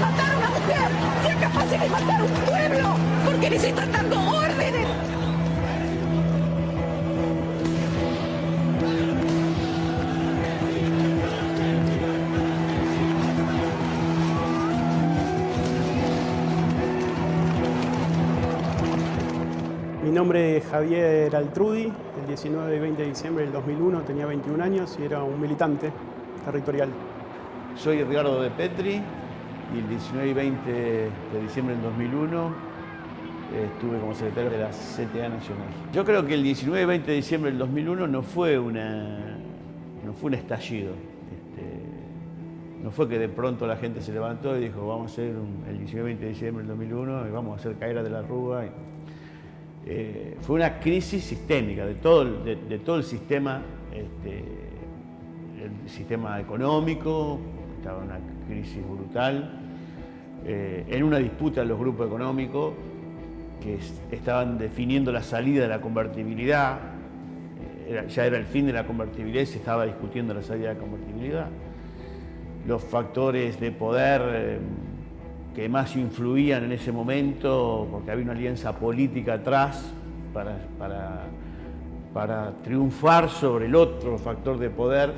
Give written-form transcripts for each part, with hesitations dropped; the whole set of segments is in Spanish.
matar a una mujer, sean capaces de matar a un pueblo, porque les están dando órdenes. Mi nombre es Javier Altrudi, el 19 y 20 de diciembre del 2001 tenía 21 años y era un militante territorial. Soy Edgardo de Petri y el 19 y 20 de diciembre del 2001 estuve como secretario de la CTA Nacional. Yo creo que el 19 y 20 de diciembre del 2001 no fue un estallido. No fue que de pronto la gente se levantó y dijo vamos a hacer el 19 y 20 de diciembre del 2001 y vamos a hacer caer a De la Rúa. Fue una crisis sistémica de todo el sistema, el sistema económico, estaba en una crisis brutal, en una disputa de los grupos económicos que estaban definiendo la salida de la convertibilidad, ya era el fin de la convertibilidad y se estaba discutiendo la salida de la convertibilidad. Los factores de poder que más influían en ese momento, porque había una alianza política atrás para triunfar sobre el otro factor de poder.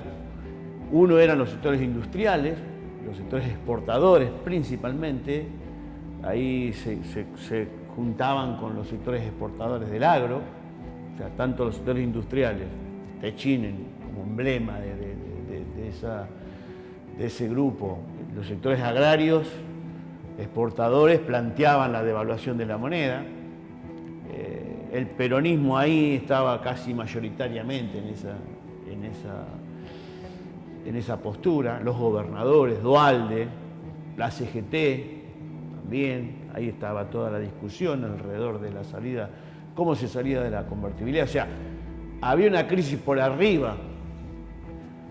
Uno eran los sectores industriales, los sectores exportadores principalmente, ahí se juntaban con los sectores exportadores del agro, o sea, tanto los sectores industriales, Techinen como emblema de ese grupo, los sectores agrarios, exportadores planteaban la devaluación de la moneda. El peronismo ahí estaba casi mayoritariamente en esa postura. Los gobernadores, Duhalde, la CGT también, ahí estaba toda la discusión alrededor de la salida, cómo se salía de la convertibilidad. O sea, había una crisis por arriba.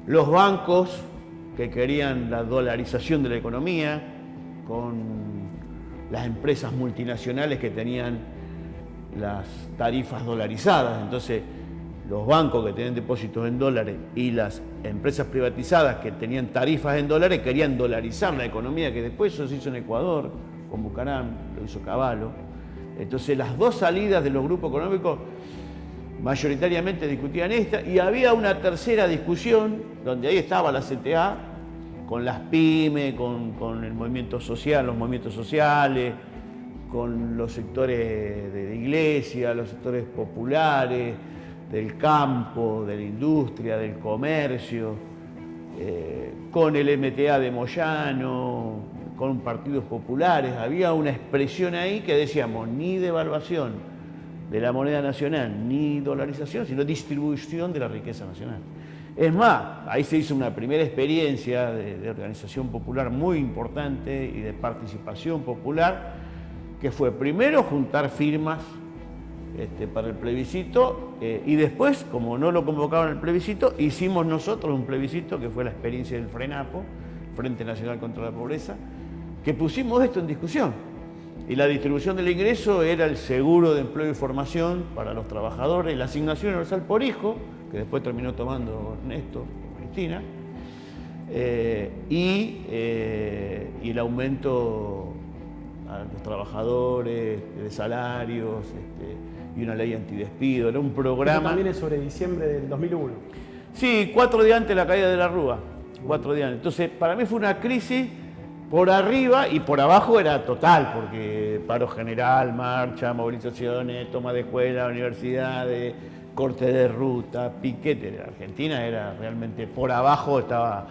Los bancos que querían la dolarización de la economía, con las empresas multinacionales que tenían las tarifas dolarizadas. Entonces, los bancos que tenían depósitos en dólares y las empresas privatizadas que tenían tarifas en dólares querían dolarizar la economía, que después eso se hizo en Ecuador, con Bucaram, lo hizo Cavallo. Entonces, las dos salidas de los grupos económicos mayoritariamente discutían esta, y había una tercera discusión, donde ahí estaba la CTA, con las pymes, con el movimiento social, los movimientos sociales, con los sectores de iglesia, los sectores populares, del campo, de la industria, del comercio, con el MTA de Moyano, con partidos populares. Había una expresión ahí que decíamos, ni devaluación de la moneda nacional, ni dolarización, sino distribución de la riqueza nacional. Es más, ahí se hizo una primera experiencia de organización popular muy importante y de participación popular, que fue primero juntar firmas para el plebiscito y después, como no lo convocaban al plebiscito, hicimos nosotros un plebiscito que fue la experiencia del FRENAPO, Frente Nacional contra la Pobreza, que pusimos esto en discusión. Y la distribución del ingreso era el seguro de empleo y formación para los trabajadores, la asignación universal por hijo, que después terminó tomando Néstor, Cristina, y el aumento a los trabajadores de salarios, y una ley antidespido. Era un programa... Eso también es sobre diciembre del 2001. Sí, 4 días antes de la caída de la Rúa, 4 días antes. Entonces, para mí fue una crisis por arriba, y por abajo era total, porque paro general, marcha, movilizaciones, toma de escuelas, universidades, corte de ruta, piquete. Argentina era realmente por abajo, estaba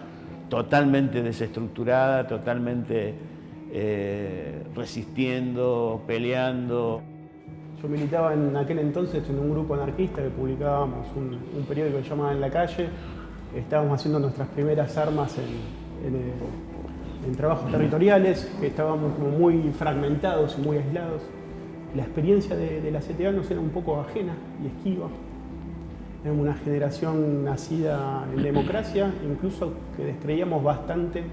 totalmente desestructurada, totalmente resistiendo, peleando. Yo militaba en aquel entonces en un grupo anarquista que publicábamos un periódico que se llamaba En la Calle. Estábamos haciendo nuestras primeras armas en trabajos territoriales, que estábamos como muy fragmentados y muy aislados. La experiencia de la CTA nos era un poco ajena y esquiva. Éramos una generación nacida en democracia, incluso que descreíamos bastante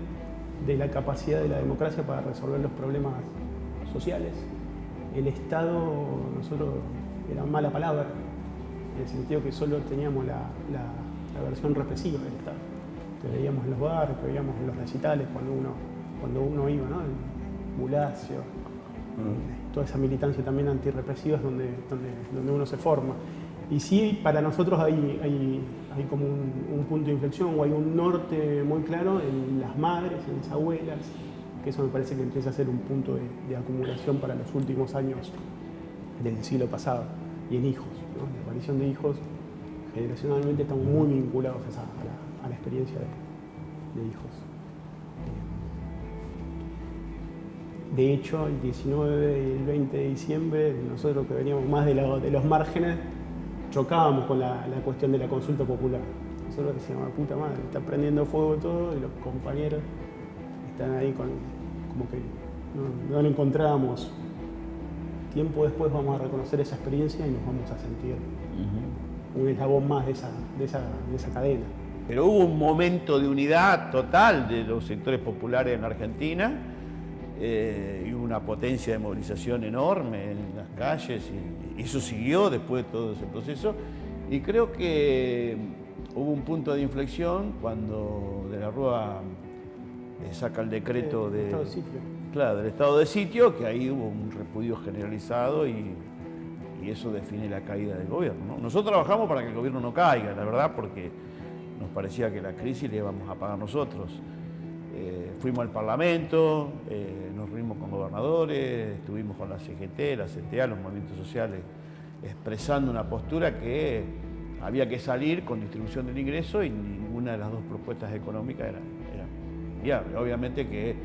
de la capacidad de la democracia para resolver los problemas sociales. El Estado, nosotros, era mala palabra, en el sentido que solo teníamos la versión represiva del Estado. Que veíamos en los bares, que veíamos en los recitales cuando uno iba, ¿no? Bulacio, toda esa militancia también antirrepresiva es donde uno se forma. Y sí, para nosotros hay como un punto de inflexión o hay un norte muy claro en las madres, en las abuelas, que eso me parece que empieza a ser un punto de acumulación para los últimos años del siglo pasado, y en hijos, ¿no? La aparición de hijos generacionalmente están muy vinculados a la experiencia de hijos. De hecho, el 19 y el 20 de diciembre, nosotros que veníamos más de los márgenes, chocábamos con la cuestión de la consulta popular. Nosotros decíamos, puta madre, está prendiendo fuego todo y los compañeros están ahí como que no lo encontrábamos. Tiempo después vamos a reconocer esa experiencia y nos vamos a sentir un eslabón más de esa cadena. Pero hubo un momento de unidad total de los sectores populares en Argentina y hubo una potencia de movilización enorme en las calles y eso siguió después de todo ese proceso. Y creo que hubo un punto de inflexión cuando De la Rúa saca el decreto del estado de sitio. Claro, del estado de sitio, que ahí hubo un repudio generalizado y eso define la caída del gobierno, ¿no? Nosotros trabajamos para que el gobierno no caiga, la verdad, porque nos parecía que la crisis la íbamos a pagar nosotros. Fuimos al Parlamento, nos reunimos con gobernadores, estuvimos con la CGT, la CTA, los movimientos sociales, expresando una postura que había que salir con distribución del ingreso y ninguna de las dos propuestas económicas era viable. Obviamente que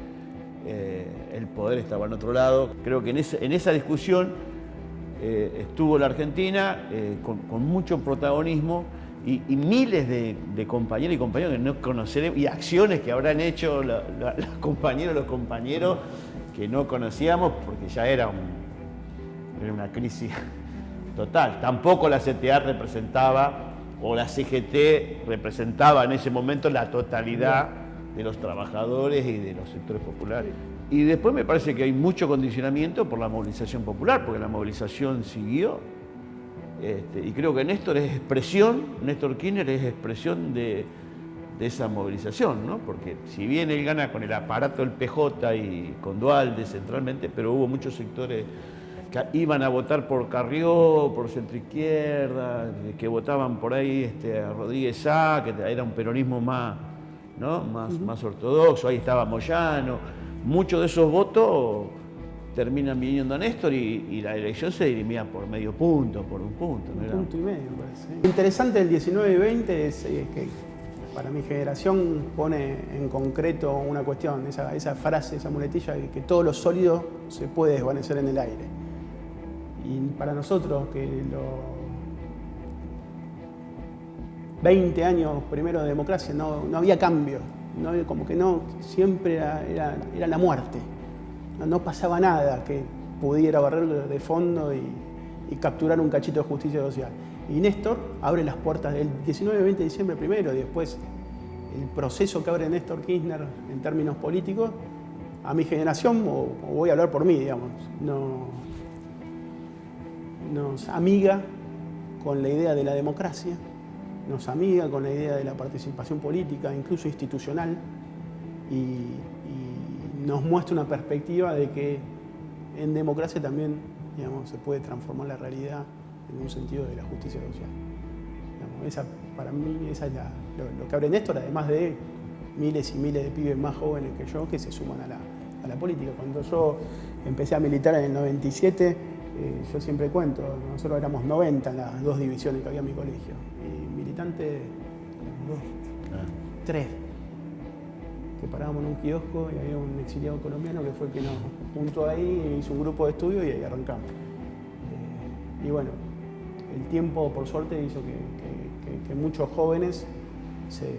el poder estaba al otro lado. Creo que en esa discusión estuvo la Argentina con mucho protagonismo y miles de compañeras y compañeros que no conoceremos y acciones que habrán hecho los compañeros que no conocíamos porque ya era una crisis total. Tampoco la CTA representaba o la CGT representaba en ese momento la totalidad de los trabajadores y de los sectores populares. Y después me parece que hay mucho condicionamiento por la movilización popular, porque la movilización siguió. Y creo que Néstor Kirchner es expresión de esa movilización, ¿no? Porque si bien él gana con el aparato del PJ y con Duhalde centralmente, pero hubo muchos sectores que iban a votar por Carrió, por centroizquierda, que votaban por ahí a Rodríguez Sá, que era un peronismo más, ¿no? más ortodoxo, ahí estaba Moyano. Muchos de esos votos terminan viniendo a Néstor y la elección se dirimía por medio punto, por un punto. Un punto y medio, me parece. Lo interesante del 19 y 20 es que para mi generación pone en concreto una cuestión, esa frase, esa muletilla, de que todo lo sólido se puede desvanecer en el aire. Y para nosotros, que los 20 años primero de democracia no había cambio, como que siempre era la muerte. No pasaba nada que pudiera barrer de fondo y capturar un cachito de justicia social. Y Néstor abre las puertas del 19 y 20 de diciembre primero, y después el proceso que abre Néstor Kirchner en términos políticos, a mi generación, o voy a hablar por mí, digamos, nos amiga con la idea de la democracia, nos amiga con la idea de la participación política, incluso institucional, y nos muestra una perspectiva de que en democracia también, digamos, se puede transformar la realidad en un sentido de la justicia social. Digamos, para mí esa es lo que abre Néstor, además de miles y miles de pibes más jóvenes que yo que se suman a la política. Cuando yo empecé a militar en el 97, yo siempre cuento, nosotros éramos 90 en las dos divisiones que había en mi colegio, y militantes, 3, que parábamos en un kiosco y había un exiliado colombiano que fue el que nos juntó ahí, hizo un grupo de estudio y ahí arrancamos. Y bueno, el tiempo, por suerte, hizo que muchos jóvenes se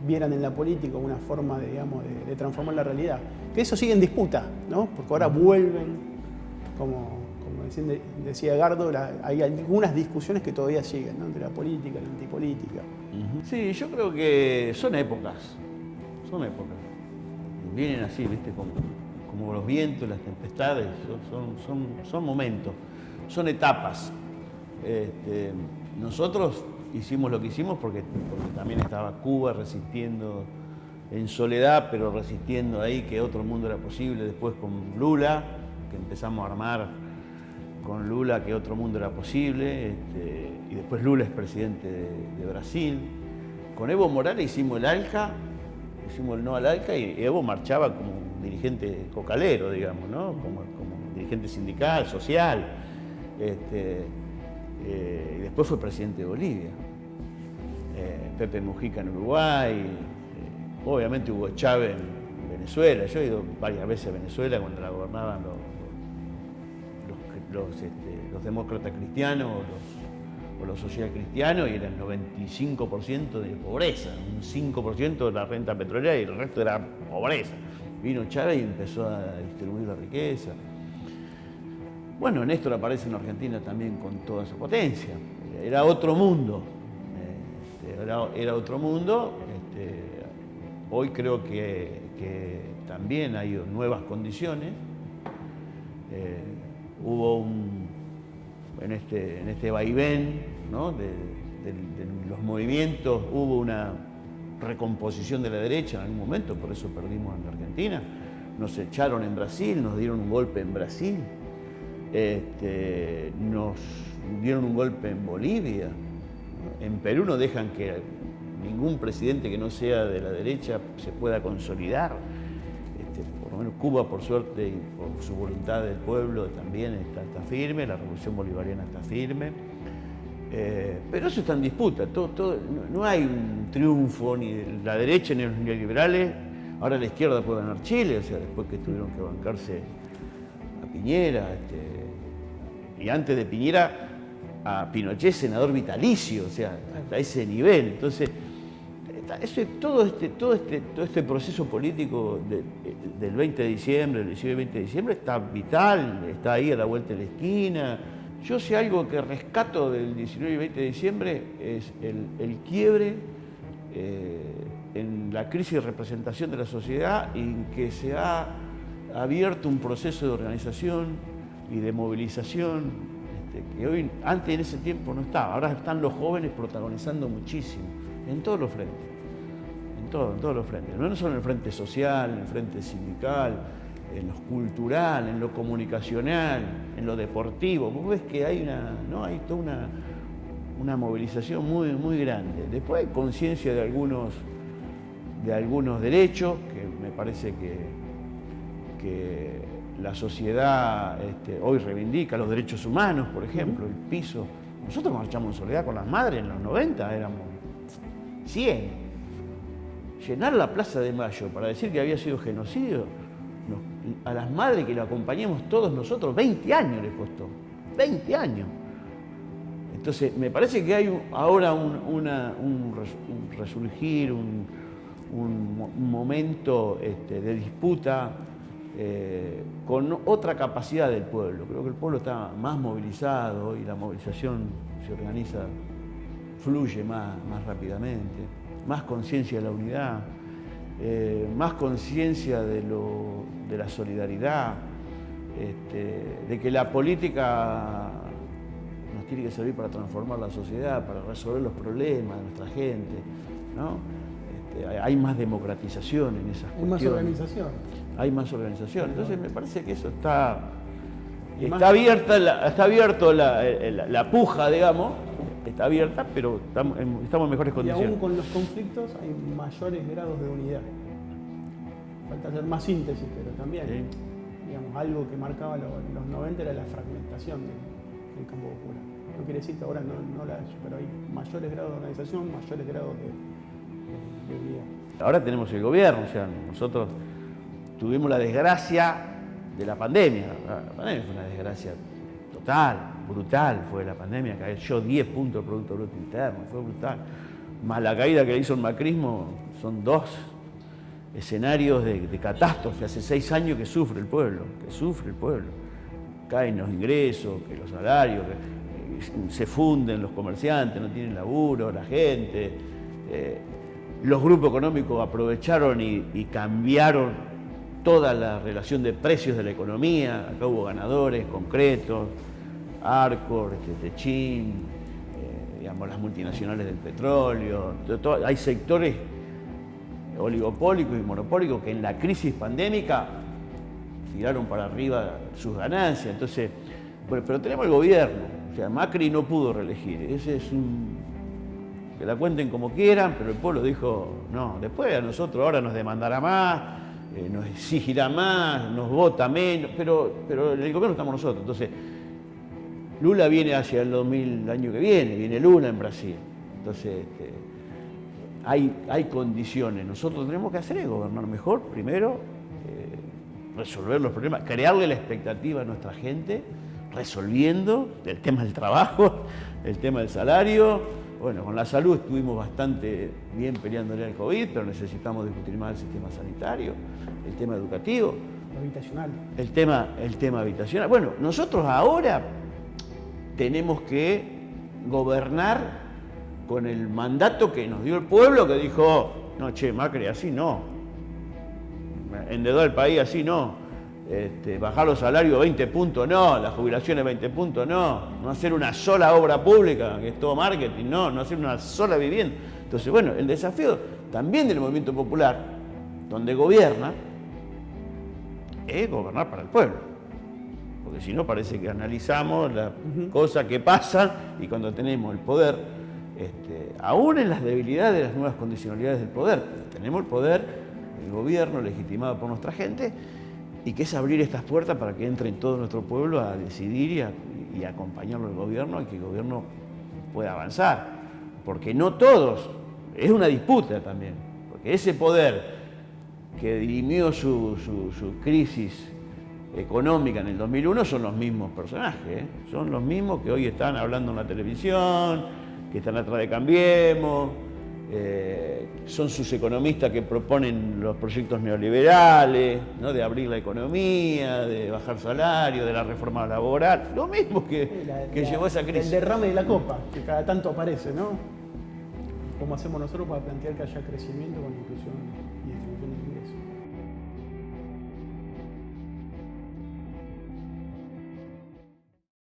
vieran en la política una forma de transformar la realidad. Que eso sigue en disputa, ¿no? Porque ahora vuelven, como decía Gardo, hay algunas discusiones que todavía siguen, ¿no? Entre la política y la antipolítica. Sí, yo creo que son épocas. Vienen así, ¿viste? Como los vientos, las tempestades, son momentos, son etapas. Nosotros hicimos lo que hicimos porque también estaba Cuba resistiendo en soledad, pero resistiendo ahí que otro mundo era posible. Después con Lula, que empezamos a armar con Lula que otro mundo era posible, y después Lula es presidente de Brasil. Con Evo Morales hicimos el ALCA, hicimos el no al ALCA, y Evo marchaba como un dirigente cocalero, digamos, ¿no? Como dirigente sindical, social. Y después fue presidente de Bolivia. Pepe Mujica en Uruguay, obviamente Hugo Chávez en Venezuela. Yo he ido varias veces a Venezuela cuando la gobernaban los demócratas cristianos o los social cristianos, y era el 95% de pobreza, un 5% de la renta petrolera y el resto era pobreza. Vino Chávez y empezó a distribuir la riqueza. Bueno, Néstor aparece en Argentina también con toda su potencia. Era otro mundo. Era otro mundo. Hoy creo que también hay nuevas condiciones. Hubo en este vaivén, ¿no? de los movimientos, hubo una recomposición de la derecha en algún momento, por eso perdimos en Argentina. Nos echaron en Brasil, nos dieron un golpe en Brasil, nos dieron un golpe en Bolivia. En Perú no dejan que ningún presidente que no sea de la derecha se pueda consolidar. Por lo menos Cuba, por suerte y por su voluntad del pueblo, también está firme, la revolución bolivariana está firme. Pero eso está en disputa, no hay un triunfo ni de la derecha ni de los neoliberales. Ahora la izquierda puede ganar Chile, o sea, después que tuvieron que bancarse a Piñera, y antes de Piñera a Pinochet senador vitalicio, o sea, hasta ese nivel. Entonces, todo este proceso político del 20 de diciembre, del 19 y 20 de diciembre, está vital, está ahí a la vuelta de la esquina. Yo sé algo que rescato del 19 y 20 de diciembre, es el quiebre en la crisis de representación de la sociedad, y en que se ha abierto un proceso de organización y de movilización que hoy, antes en ese tiempo no estaba. Ahora están los jóvenes protagonizando muchísimo, en todos los frentes. En todos los frentes, no solo en el frente social, en el frente sindical, en lo cultural, en lo comunicacional, en lo deportivo. Vos ves que hay toda una movilización muy, muy grande. Después hay conciencia de algunos derechos, que me parece que la sociedad hoy reivindica, los derechos humanos, por ejemplo, el piso. Nosotros marchamos en soledad con las madres en los 90, éramos 100. Llenar la Plaza de Mayo para decir que había sido genocidio, a las madres que lo acompañamos todos nosotros, 20 años les costó, 20 años. Entonces, me parece que hay ahora un resurgir, un momento de disputa con otra capacidad del pueblo. Creo que el pueblo está más movilizado y la movilización se organiza, fluye más rápidamente. Más conciencia de la unidad, más conciencia de la solidaridad, de que la política nos tiene que servir para transformar la sociedad, para resolver los problemas de nuestra gente, ¿no? Hay más democratización en esas cuestiones. Hay más organización. Hay más organización. Entonces me parece que eso está abierto la puja, digamos. Está abierta, pero estamos en mejores condiciones. Y aún con los conflictos hay mayores grados de unidad. Falta hacer más síntesis, pero también, sí. Digamos, algo que marcaba los 90 era la fragmentación del campo popular. No quiere decir que ahora no la haya, pero hay mayores grados de organización, mayores grados de unidad. Ahora tenemos el gobierno, o sea, nosotros tuvimos la desgracia de la pandemia. La pandemia fue una desgracia total, brutal fue la pandemia, cayó 10 puntos del Producto Bruto Interno, fue brutal. Más la caída que hizo el macrismo, son 2 escenarios de catástrofe. Hace 6 años que sufre el pueblo, Caen los ingresos, que los salarios, que se funden los comerciantes, no tienen laburo, la gente. Los grupos económicos aprovecharon y cambiaron toda la relación de precios de la economía. Acá hubo ganadores concretos, Arcor, Techin, digamos, las multinacionales del petróleo. Hay sectores, oligopólicos y monopólicos que en la crisis pandémica tiraron para arriba sus ganancias. Entonces, bueno, pero tenemos el gobierno. O sea, Macri no pudo reelegir. Ese es que la cuenten como quieran, pero el pueblo dijo, no, después a nosotros ahora nos demandará más, nos exigirá más, nos vota menos, pero el gobierno estamos nosotros. Entonces, Lula viene hacia el 2000, el año que viene Lula en Brasil. Entonces, hay condiciones. Nosotros tenemos que hacer es gobernar mejor, primero, resolver los problemas, crearle la expectativa a nuestra gente, resolviendo el tema del trabajo, el tema del salario. Bueno, con la salud estuvimos bastante bien peleándole al COVID, pero necesitamos discutir más el sistema sanitario, el tema educativo. Habitacional. El tema habitacional. Bueno, nosotros ahora tenemos que gobernar con el mandato que nos dio el pueblo, que dijo, no, che, Macri, así no. Endeudar el país así no. Bajar los salarios 20 puntos no, las jubilaciones 20 puntos no hacer una sola obra pública, que es todo marketing, no hacer una sola vivienda. Entonces, bueno, el desafío también del movimiento popular, donde gobierna, es gobernar para el pueblo. Porque si no parece que analizamos las cosas que pasan y cuando tenemos el poder, aún en las debilidades de las nuevas condicionalidades del poder, tenemos el poder, el gobierno legitimado por nuestra gente, y que es abrir estas puertas para que entre en todo nuestro pueblo a decidir y acompañarlo al gobierno y que el gobierno pueda avanzar. Porque no todos, es una disputa también, porque ese poder que dirimió su crisis económica en el 2001 son los mismos personajes, son los mismos que hoy están hablando en la televisión, que están atrás de Cambiemos, son sus economistas que proponen los proyectos neoliberales, ¿no? De abrir la economía, de bajar salario, de la reforma laboral, lo mismo que llevó a esa crisis. El derrame de la copa, que cada tanto aparece, ¿no? ¿Cómo hacemos nosotros para plantear que haya crecimiento con inclusión